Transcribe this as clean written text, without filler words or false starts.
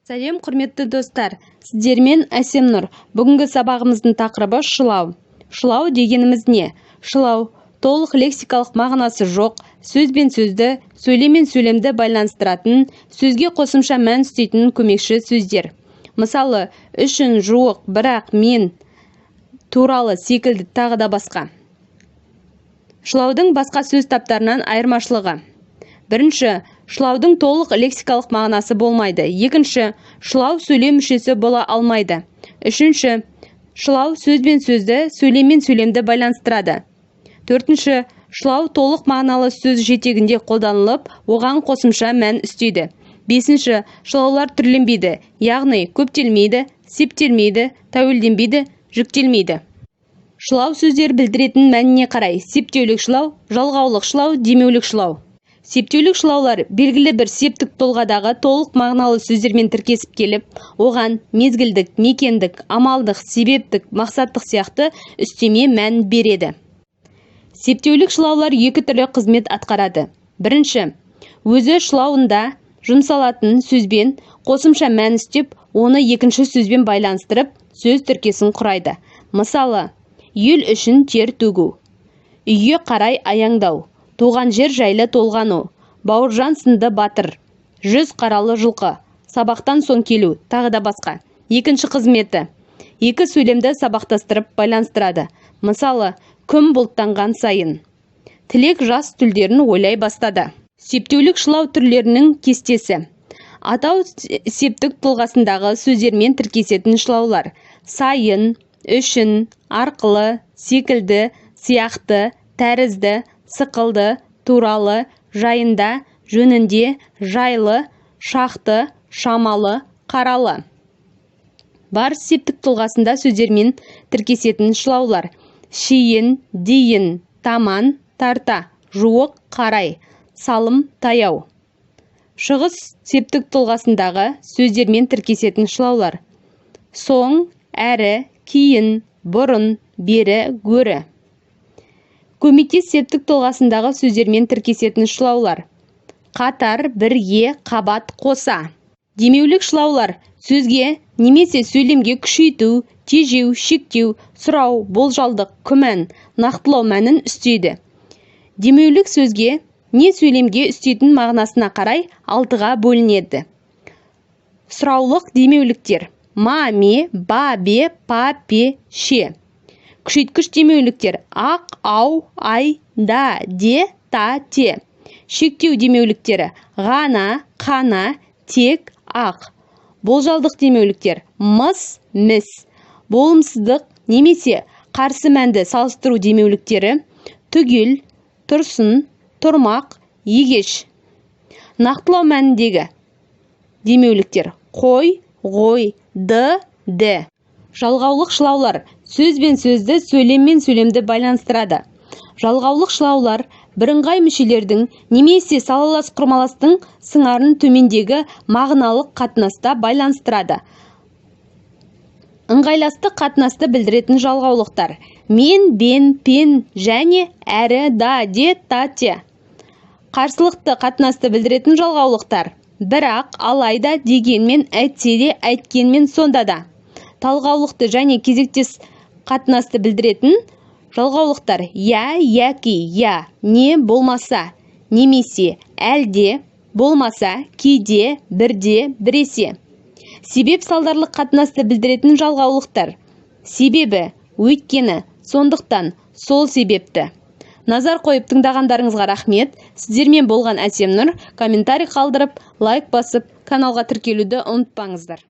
Сәлем құрметті достар, сіздермен Әсемнұр. Бүгінгі сабағымыздың тақырыбы шылау. Шылау дегеніміз не? Шылау толық лексикалық мағынасы жоқ, сөз бен сөзді, сөйлем мен сөйлемді байланыстыратын, сөзге қосымша мән үстейтін көмекші сөздер. Мысалы, үшін, жуық, бірақ, мен, туралы секілді тағы да басқа. Шылаудың басқа сөз таптарынан айырмашылығы. Бірінші, шылаудың толық лексикалық мағынасы болмайды. Екінші, шылау сөйлем мүшесі бола алмайды. Үшінші, шылау сөз бен сөзді, сөйлем мен сөйлемді байланыстырады. Төртінші, шылау толық мағыналы сөз жетегінде қолданылып, оған қосымша мән үстейді. Бесінші, шылаулар түрленбейді, яғни көптелмейді, септелмейді, тәуелденбейді, жүктелмейді. Шылау сөздер білдіретін мәніне қарай: септеулік шылау, жалғаулық шылау, демеулік шылау. Септеулік шылаулар белгілі бір септік толғадағы толық мағыналы сөздермен тіркесіп келіп, оған мезгілдік, мекендік, амалдық, себептік, мақсаттық сияқты үстеме мән береді. Септеулік шылаулар екі түрлі қызмет атқарады. Бірінші, өзі шылауында жұмсалатын сөзбен қосымша мән үстеп, оны екінші сөзбен байланыстырып, сөз тіркесін құрайды. Мысалы, ел үшін тер төгу, үйге қарай аяңдау, туған жер жайлы толғану, бауыржан сынды батыр, 100 қаралы жылқы, сабақтан соң келу, тағы да басқа. Екінші қызметі: екі сөйлемді сабақтастырып байланыстырады. Мысалы, күн бұлттанған сайын, тілек жас түлдерін ойлай бастады. Септеулік шылау түрлерінің кестесі. Атау септік тұлғасындағы сөздермен тіркесетін шылаулар: сайын, үшін, арқылы, секілді, сияқты, тәрізді, сықылды, туралы, жайында, жөнінде, жайлы, шақты, шамалы, қаралы. Бар септік тұлғасында сөздермен тіркесетін шылаулар: шейін, дейін, таман, тарта, жуық, қарай, салым, таяу. Шығыс септік тұлғасындағы сөздермен тіркесетін шылаулар: соң, әрі, кейін, бұрын, бері, гөрі. Көмектес септік тұлғасындағы сөздермен тіркесетін шылаулар: қатар, бірге, қабат, қоса. Демеулік шылаулар сөзге немесе сөйлемге күшейту, тежеу, шектеу, сұрау, болжалдық, күмән, нақтылау мәнін үстейді. Демеулік сөзге не сөйлемге үстейтін мағынасына қарай алтыға бөлінеді. Сұраулық демеуліктер: ма, ме, ба, бе, па, пе, ше. Күшейткіш демеуліктер: ақ, ау, ай, да, де, та, те. Шектеу демеуліктері: ғана, қана, тек, ақ. Болжалдық демеуліктер: мыс, міс. Болымсыздық немесе қарсы мәнді салыстыру демеуліктері: түгел, тұрсын, тұрмақ, егеш. Нақтылау мәніндегі демеуліктер: қой, ғой, ді. Жалғаулық шылаулар сөз бен сөзді, сөйлем мен сөйлемді байланыстырады. Жалғаулық шылаулар бірыңғай мүшелердің немесе салалас құрмаластың сыңарын төмендегі мағыналық қатынаста байланыстырады. Ыңғайластық қатынасты білдіретін жалғаулықтар: мен, бен, пен және әрі, да, де, та, те. Қарсылықты қатынасты білдіретін жалғаулықтар: бірақ, алайда, дегенмен, әйтсе де, әйткенмен, сонда да. Талғаулықты және кезектес қатынасты білдіретін жалғаулықтар: я, яки, я, не, болмаса, немесе, әлде, болмаса, кейде, бірде, біресе. Себеп салдарлық қатынасты білдіретін жалғаулықтар: себебі, өйткені, сондықтан, сол себепті. Назар қойып тыңдағандарыңызға рахмет. Сіздермен болған Әсемнұр. Комментарий қалдырып, лайк басып, каналға тіркелуді ұмытпаңыздар.